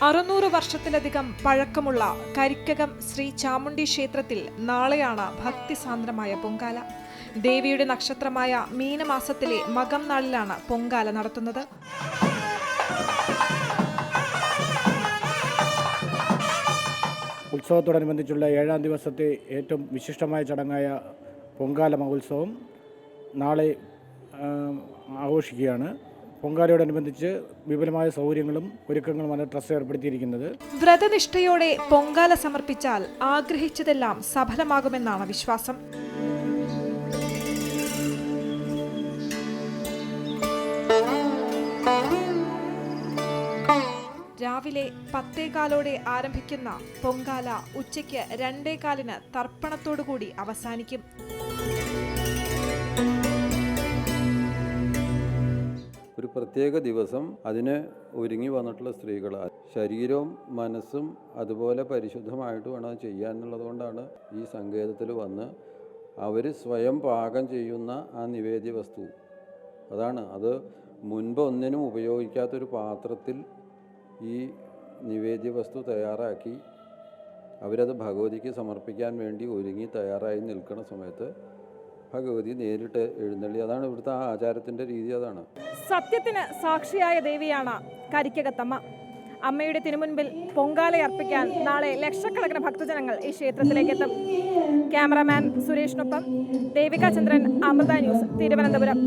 600 വർഷത്തിലധികം പഴക്കമുള്ള കരിക്കകം ശ്രീ ചാമുണ്ഡി ക്ഷേത്രത്തിൽ നാളെയാണ് ഭക്തിസാന്ദ്രമായ പൊങ്കാല. ദേവിയുടെ നക്ഷത്രമായ മീനമാസത്തിലെ മകം നാളിലാണ് പൊങ്കാല നടത്തുന്നത്. ഉത്സവത്തോടനുബന്ധിച്ചുള്ള 7-ാം ദിവസത്തെ ഏറ്റവും വിശിഷ്ടമായ ചടങ്ങായ പൊങ്കാല മഹോത്സവം നാളെ ആഘോഷിക്കുകയാണ്. പൊങ്കാലയോടനുബന്ധിച്ച് വിപുലമായ സൗകര്യങ്ങളും ഒരുക്കങ്ങളുമാണ് ട്രസ്റ്റ് ഏർപ്പെടുത്തിയിരിക്കുന്നത്. വ്രതനിഷ്ഠയോടെ പൊങ്കാല സമർപ്പിച്ചാൽ ആഗ്രഹിച്ചതെല്ലാം സഫലമാകുമെന്നാണ് വിശ്വാസം. രാവിലെ 10:15 ആരംഭിക്കുന്ന പൊങ്കാല ഉച്ചയ്ക്ക് 2:15 തർപ്പണത്തോടുകൂടി അവസാനിക്കും. ഒരു പ്രത്യേക ദിവസം അതിന് ഒരുങ്ങി വന്നിട്ടുള്ള സ്ത്രീകൾ ശരീരവും മനസ്സും അതുപോലെ പരിശുദ്ധമായിട്ട് വേണം ചെയ്യാൻ എന്നുള്ളത് കൊണ്ടാണ് ഈ സങ്കേതത്തിൽ വന്ന് അവർ സ്വയം പാകം ചെയ്യുന്ന ആ നിവേദ്യ വസ്തു അതാണ്. അത് മുൻപ് ഒന്നിനും ഉപയോഗിക്കാത്തൊരു പാത്രത്തിൽ ഈ നിവേദ്യ വസ്തു തയ്യാറാക്കി അവരത് ഭഗവതിക്ക് സമർപ്പിക്കാൻ വേണ്ടി ഒരുങ്ങി തയ്യാറായി നിൽക്കുന്ന സമയത്ത് ഭഗവതി നേരിട്ട് എഴുന്നള്ളി. അതാണ് ഇവിടുത്തെ ആ ആചാരത്തിൻ്റെ രീതി. അതാണ് സത്യത്തിന് സാക്ഷിയായ ദേവിയാണ് കരിക്കകത്തമ്മ. അമ്മയുടെ തിരുമുൻപിൽ പൊങ്കാലയർപ്പിക്കാൻ നാളെ ലക്ഷക്കണക്കിന് ഭക്തജനങ്ങൾ ഈ ക്ഷേത്രത്തിലേക്ക് എത്തും. ക്യാമറാമാൻ സുരേഷിനൊപ്പം ദേവിക ചന്ദ്രൻ, അമൃത ന്യൂസ്, തിരുവനന്തപുരം.